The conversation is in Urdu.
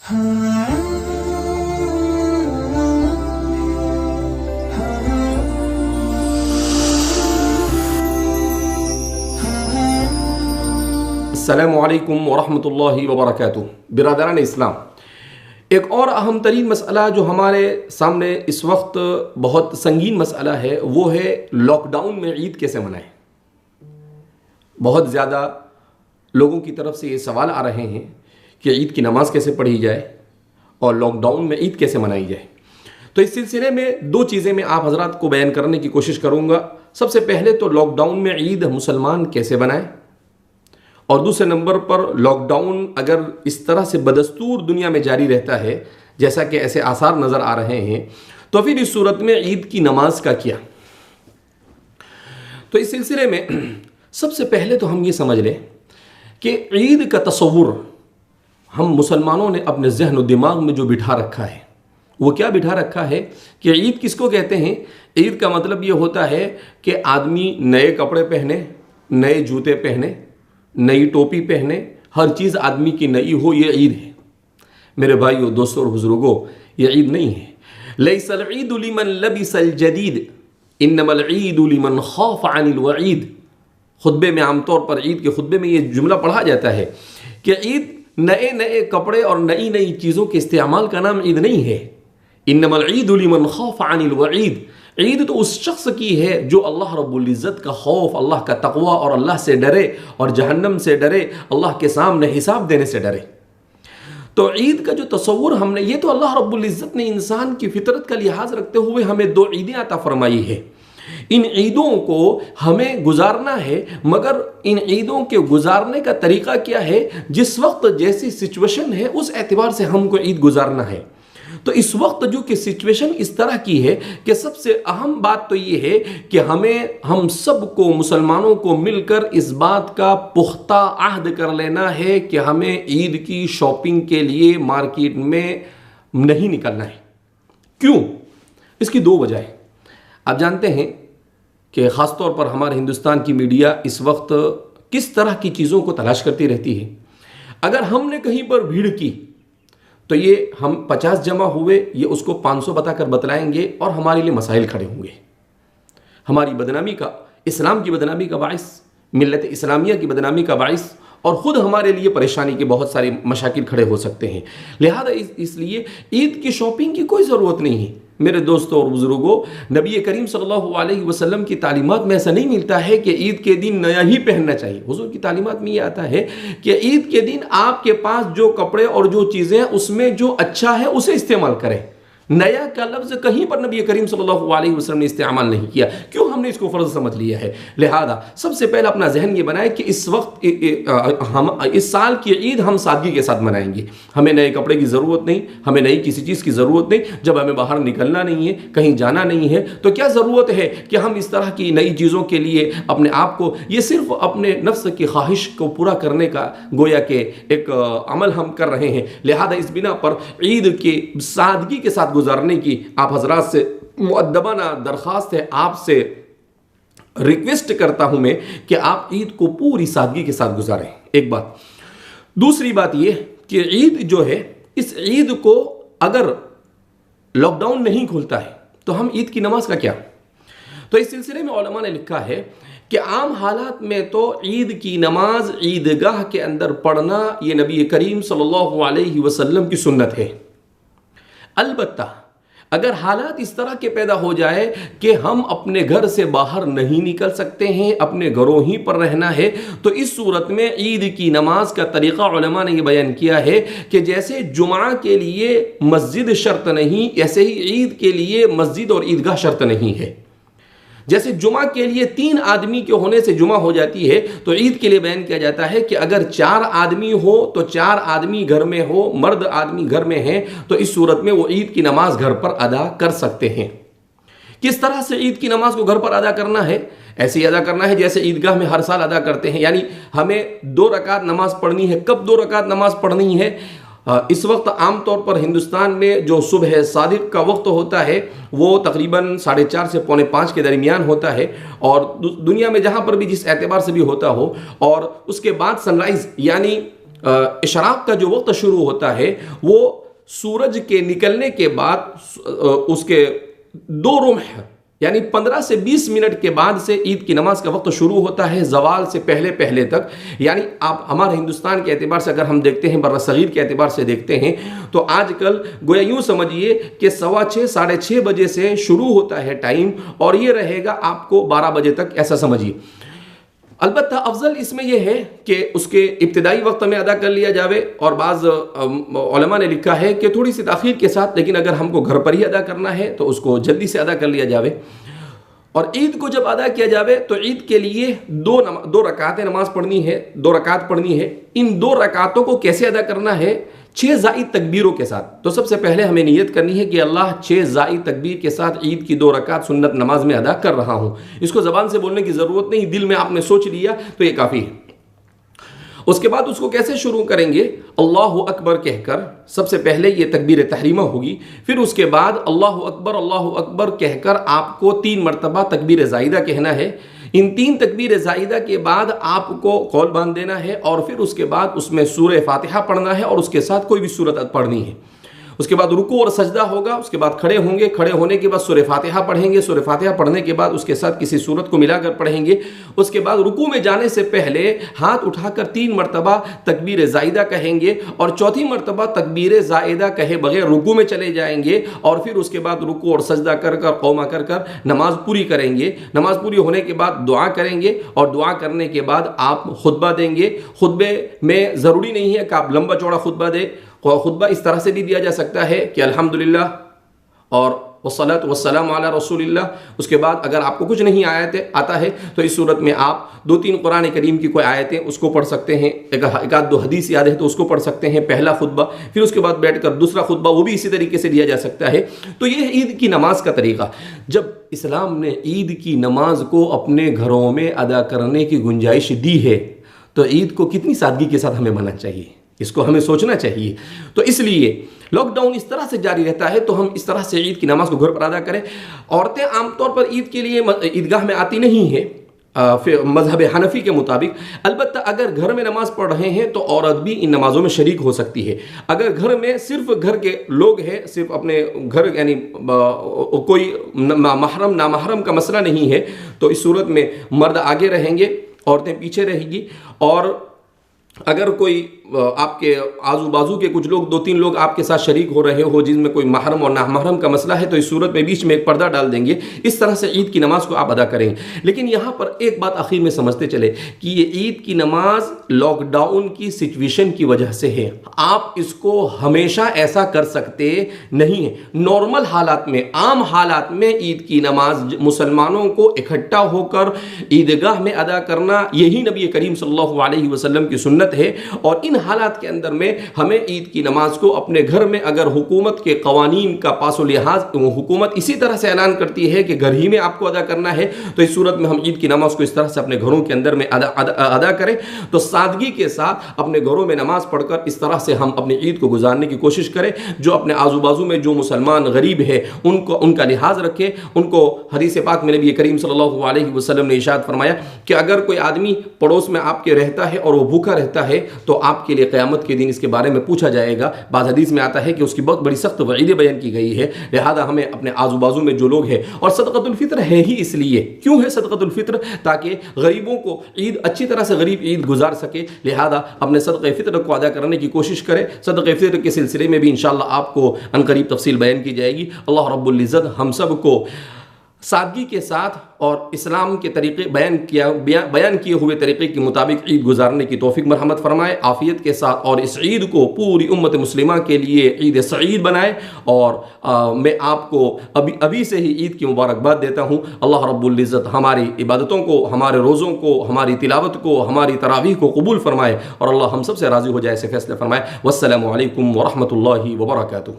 السلام علیکم ورحمۃ اللہ وبرکاتہ۔ برادران اسلام، ایک اور اہم ترین مسئلہ جو ہمارے سامنے اس وقت بہت سنگین مسئلہ ہے، وہ ہے لاک ڈاؤن میں عید کیسے منائیں۔ بہت زیادہ لوگوں کی طرف سے یہ سوال آ رہے ہیں کہ عید کی نماز کیسے پڑھی جائے اور لاک ڈاؤن میں عید کیسے منائی جائے۔ تو اس سلسلے میں دو چیزیں میں آپ حضرات کو بیان کرنے کی کوشش کروں گا۔ سب سے پہلے تو لاک ڈاؤن میں عید مسلمان کیسے منائیں، اور دوسرے نمبر پر لاک ڈاؤن اگر اس طرح سے بدستور دنیا میں جاری رہتا ہے جیسا کہ ایسے آثار نظر آ رہے ہیں، تو پھر اس صورت میں عید کی نماز کا کیا۔ تو اس سلسلے میں سب سے پہلے تو ہم یہ سمجھ لیں کہ عید کا تصور ہم مسلمانوں نے اپنے ذہن و دماغ میں جو بٹھا رکھا ہے، وہ کیا بٹھا رکھا ہے کہ عید کس کو کہتے ہیں۔ عید کا مطلب یہ ہوتا ہے کہ آدمی نئے کپڑے پہنے، نئے جوتے پہنے، نئی ٹوپی پہنے، ہر چیز آدمی کی نئی ہو، یہ عید ہے۔ میرے بھائیو، دوستوں اور بزرگوں، یہ عید نہیں ہے۔ لیس العید لمن لبس الجدید انما العید لمن خاف عن الوعید۔ خطبے میں عام طور پر عید کے خطبے میں یہ جملہ پڑھا جاتا ہے کہ عید نئے نئے کپڑے اور نئی نئی چیزوں کے استعمال کا نام عید نہیں ہے۔ انما العید لمن خاف عن الوعید۔ عید تو اس شخص کی ہے جو اللہ رب العزت کا خوف، اللہ کا تقوی اور اللہ سے ڈرے اور جہنم سے ڈرے، اللہ کے سامنے حساب دینے سے ڈرے۔ تو عید کا جو تصور ہم نے، یہ تو اللہ رب العزت نے انسان کی فطرت کا لحاظ رکھتے ہوئے ہمیں دو عیدیں عطا فرمائی ہے۔ ان عیدوں کو ہمیں گزارنا ہے، مگر ان عیدوں کے گزارنے کا طریقہ کیا ہے؟ جس وقت جیسی سچویشن ہے اس اعتبار سے ہم کو عید گزارنا ہے۔ تو اس وقت جو کہ سچویشن اس طرح کی ہے کہ سب سے اہم بات تو یہ ہے کہ ہم سب کو، مسلمانوں کو مل کر اس بات کا پختہ عہد کر لینا ہے کہ ہمیں عید کی شاپنگ کے لیے مارکیٹ میں نہیں نکلنا ہے۔ کیوں؟ اس کی دو وجہ ہیں۔ آپ جانتے ہیں کہ خاص طور پر ہمارے ہندوستان کی میڈیا اس وقت کس طرح کی چیزوں کو تلاش کرتی رہتی ہے۔ اگر ہم نے کہیں پر بھیڑ کی تو یہ ہم 50 جمع ہوئے، یہ اس کو 500 بتا کر بتلائیں گے اور ہمارے لیے مسائل کھڑے ہوں گے۔ ہماری بدنامی کا، اسلام کی بدنامی کا باعث، ملت اسلامیہ کی بدنامی کا باعث، اور خود ہمارے لیے پریشانی کے بہت سارے مشاکل کھڑے ہو سکتے ہیں۔ لہذا اس لیے عید کی شاپنگ کی کوئی ضرورت نہیں ہے۔ میرے دوستوں اور بزرگوں، نبی کریم صلی اللہ علیہ وسلم کی تعلیمات میں ایسا نہیں ملتا ہے کہ عید کے دن نیا ہی پہننا چاہیے۔ حضور کی تعلیمات میں یہ آتا ہے کہ عید کے دن آپ کے پاس جو کپڑے اور جو چیزیں ہیں اس میں جو اچھا ہے اسے استعمال کریں۔ نیا کا لفظ کہیں پر نبی کریم صلی اللہ علیہ وسلم نے استعمال نہیں کیا۔ کیوں؟ ہم نے اس کو فرض سمجھ لیا ہے۔ لہذا سب سے پہلے اپنا ذہن یہ بنائے کہ اس وقت اس سال کی عید ہم سادگی کے ساتھ منائیں گے۔ ہمیں نئے کپڑے کی ضرورت نہیں، ہمیں نئی کسی چیز کی ضرورت نہیں۔ جب ہمیں باہر نکلنا نہیں ہے، کہیں جانا نہیں ہے، تو کیا ضرورت ہے کہ ہم اس طرح کی نئی چیزوں کے لیے اپنے آپ کو، یہ صرف اپنے نفس کی خواہش کو پورا کرنے کا گویا کہ ایک عمل ہم کر رہے ہیں۔ لہذا اس بنا پر عید کی سادگی کے ساتھ گزارنے کی آپ حضرات سے مؤدبانہ درخواست ہے، آپ سے ریکویسٹ کرتا ہوں میں کہ آپ عید کو پوری سادگی کے ساتھ گزاریں۔ ایک بات۔ دوسری بات یہ کہ عید جو ہے، اس عید کو اگر لاک ڈاؤن نہیں کھلتا ہے تو ہم عید کی نماز کا کیا؟ تو اس سلسلے میں علماء نے لکھا ہے کہ عام حالات میں تو عید کی نماز عیدگاہ کے اندر پڑھنا یہ نبی کریم صلی اللہ علیہ وسلم کی سنت ہے۔ البتہ اگر حالات اس طرح کے پیدا ہو جائے کہ ہم اپنے گھر سے باہر نہیں نکل سکتے ہیں، اپنے گھروں ہی پر رہنا ہے، تو اس صورت میں عید کی نماز کا طریقہ علماء نے یہ بیان کیا ہے کہ جیسے جمعہ کے لیے مسجد شرط نہیں، ایسے ہی عید کے لیے مسجد اور عیدگاہ شرط نہیں ہے۔ جیسے جمعہ کے لیے 3 آدمی کے ہونے سے جمعہ ہو جاتی ہے، تو عید کے لیے بیان کیا جاتا ہے کہ اگر 4 آدمی ہو تو 4 آدمی گھر میں ہو، مرد آدمی گھر میں ہیں، تو اس صورت میں وہ عید کی نماز گھر پر ادا کر سکتے ہیں۔ کس طرح سے عید کی نماز کو گھر پر ادا کرنا ہے؟ ایسے ہی ادا کرنا ہے جیسے عیدگاہ میں ہر سال ادا کرتے ہیں، یعنی ہمیں 2 رکعت نماز پڑھنی ہے۔ کب 2 رکعت نماز پڑھنی ہے؟ اس وقت عام طور پر ہندوستان میں جو صبح صادق کا وقت ہوتا ہے وہ تقریباً 4:30 سے 4:45 کے درمیان ہوتا ہے، اور دنیا میں جہاں پر بھی جس اعتبار سے بھی ہوتا ہو، اور اس کے بعد سن رائز یعنی اشراق کا جو وقت شروع ہوتا ہے وہ سورج کے نکلنے کے بعد اس کے 2 رمح یعنی 15 سے 20 منٹ کے بعد سے عید کی نماز کا وقت شروع ہوتا ہے، زوال سے پہلے تک. یعنی آپ ہمارے ہندوستان کے اعتبار سے اگر ہم دیکھتے ہیں، بر صغیر کے اعتبار سے دیکھتے ہیں، تو آج کل گویا یوں سمجھیے کہ 6:15 ساڑھے 6 بجے سے شروع ہوتا ہے ٹائم، اور یہ رہے گا آپ کو 12 بجے تک، ایسا سمجھیے. البتہ افضل اس میں یہ ہے کہ اس کے ابتدائی وقت میں ادا کر لیا جاوے، اور بعض علماء نے لکھا ہے کہ تھوڑی سی تاخیر کے ساتھ، لیکن اگر ہم کو گھر پر ہی ادا کرنا ہے تو اس کو جلدی سے ادا کر لیا جاوے. اور عید کو جب ادا کیا جاوے تو عید کے لیے 2 رکعتیں نماز پڑھنی ہے، 2 رکعت پڑھنی ہے. ان 2 رکعتوں کو کیسے ادا کرنا ہے؟ 6 زائد تکبیروں کے ساتھ. تو سب سے پہلے ہمیں نیت کرنی ہے کہ اللہ 6 زائد تکبیر کے ساتھ عید کی 2 رکعت سنت نماز میں ادا کر رہا ہوں. اس کو زبان سے بولنے کی ضرورت نہیں، دل میں آپ نے سوچ لیا تو یہ کافی ہے. اس کے بعد اس کو کیسے شروع کریں گے؟ اللہ اکبر کہہ کر. سب سے پہلے یہ تکبیر تحریمہ ہوگی، پھر اس کے بعد اللہ اکبر کہہ کر آپ کو 3 مرتبہ تکبیر زائدہ کہنا ہے. ان 3 تکبیر زائدہ کے بعد آپ کو قول باندھ دینا ہے، اور پھر اس کے بعد اس میں سورہ فاتحہ پڑھنا ہے، اور اس کے ساتھ کوئی بھی سورت پڑھنی ہے. اس کے بعد رکوع اور سجدہ ہوگا، اس کے بعد کھڑے ہوں گے، کھڑے ہونے کے بعد سورہ فاتحہ پڑھیں گے، سورہ فاتحہ پڑھنے کے بعد اس کے ساتھ کسی سورت کو ملا کر پڑھیں گے. اس کے بعد رکوع میں جانے سے پہلے ہاتھ اٹھا کر 3 مرتبہ تکبیر زائدہ کہیں گے، اور 4تھی مرتبہ تکبیر زائدہ کہے بغیر رکوع میں چلے جائیں گے، اور پھر اس کے بعد رکوع اور سجدہ کر کر قومہ کر کر نماز پوری کریں گے. نماز پوری ہونے کے بعد دعا کریں گے، اور دعا کرنے کے بعد آپ خطبہ دیں گے. خطبے میں ضروری نہیں ہے کہ آپ لمبا چوڑا خطبہ دیں. خطبہ اس طرح سے بھی دیا جا سکتا ہے کہ الحمدللہ اور والصلاۃ والسلام علی رسول اللہ. اس کے بعد اگر آپ کو کچھ نہیں آتا ہے تو اس صورت میں آپ 2-3 قرآن کریم کی کوئی آیتیں اس کو پڑھ سکتے ہیں. ایک آدھ 2 حدیث یاد ہے تو اس کو پڑھ سکتے ہیں، پہلا خطبہ. پھر اس کے بعد بیٹھ کر دوسرا خطبہ، وہ بھی اسی طریقے سے دیا جا سکتا ہے. تو یہ عید کی نماز کا طریقہ. جب اسلام نے عید کی نماز کو اپنے گھروں میں ادا کرنے کی گنجائش دی ہے تو عید کو کتنی سادگی کے ساتھ ہمیں منانا چاہیے، اس کو ہمیں سوچنا چاہیے. تو اس لیے لاک ڈاؤن اس طرح سے جاری رہتا ہے تو ہم اس طرح سے عید کی نماز کو گھر پر ادا کریں. عورتیں عام طور پر عید کے لیے عیدگاہ میں آتی نہیں ہیں مذہب حنفی کے مطابق. البتہ اگر گھر میں نماز پڑھ رہے ہیں تو عورت بھی ان نمازوں میں شریک ہو سکتی ہے. اگر گھر میں صرف گھر کے لوگ ہیں، صرف اپنے گھر یعنی کوئی محرم نامحرم کا مسئلہ نہیں ہے، تو اس صورت میں مرد آگے رہیں گے، عورتیں پیچھے رہیں گی. اور اگر کوئی آپ کے آزو بازو کے کچھ لوگ 2-3 لوگ آپ کے ساتھ شریک ہو رہے ہو جن میں کوئی محرم اور نامحرم کا مسئلہ ہے تو اس صورت میں بیچ میں ایک پردہ ڈال دیں گے. اس طرح سے عید کی نماز کو آپ ادا کریں. لیکن یہاں پر ایک بات آخر میں سمجھتے چلے کہ یہ عید کی نماز لاک ڈاؤن کی سچویشن کی وجہ سے ہے. آپ اس کو ہمیشہ ایسا کر سکتے نہیں ہیں. نارمل حالات میں، عام حالات میں عید کی نماز مسلمانوں کو اکٹھا ہو کر عیدگاہ میں ادا کرنا یہی نبی کریم صلی اللہ علیہ وسلم کی سنت ہے. اور ان حالات کے اندر میں ہمیں عید کی نماز کو اپنے گھر میں، اگر حکومت کے قوانین کا پاس و لحاظ حکومت اسی طرح سے اعلان کرتی ہے کہ گھر ہی میں آپ کو ادا کرنا ہے، تو اس صورت میں ہم عید کی نماز کو اس طرح سے اپنے گھروں کے اندر میں ادا کریں. تو سادگی کے ساتھ اپنے گھروں میں نماز پڑھ کر اس طرح سے ہم اپنی عید کو گزارنے کی کوشش کریں. جو اپنے آزو بازو میں جو مسلمان غریب ہے ان کا لحاظ رکھیں. ان کو حدیث پاک میں نبی کریم صلی اللہ علیہ وسلم نے ارشاد فرمایا کہ اگر کوئی آدمی پڑوس میں آپ کے رہتا ہے اور وہ بھوکا رہتا ہے تو آپ کے لیے قیامت کے دن اس کے بارے میں پوچھا جائے گا. بعض حدیث میں آتا ہے کہ اس کی بہت بڑی سخت وعیدیں بیان کی گئی ہے. لہذا ہمیں اپنے آزو بازو میں جو لوگ ہیں، اور صدقۃ الفطر ہے ہی اس لیے، کیوں ہے صدقۃ الفطر؟ تاکہ غریبوں کو عید اچھی طرح سے غریب عید گزار سکے. لہذا اپنے صدقہ فطر کو ادا کرنے کی کوشش کریں. صدقہ فطر کے سلسلے میں بھی انشاءاللہ آپ کو عنقریب تفصیل بیان کی جائے گی. اللہ رب العزت ہم سب کو سادگی کے ساتھ اور اسلام کے طریقے بیان کیے ہوئے طریقے کے مطابق عید گزارنے کی توفیق مرحمت فرمائے عافیت کے ساتھ، اور اس عید کو پوری امت مسلمہ کے لیے عید سعید بنائے. اور میں آپ کو ابھی سے ہی عید کی مبارکباد دیتا ہوں. اللہ رب العزت ہماری عبادتوں کو، ہمارے روزوں کو، ہماری تلاوت کو، ہماری تراویح کو قبول فرمائے، اور اللہ ہم سب سے راضی ہو جائے، ایسے فیصلے فرمائے. والسلام علیکم ورحمۃ اللہ وبرکاتہ.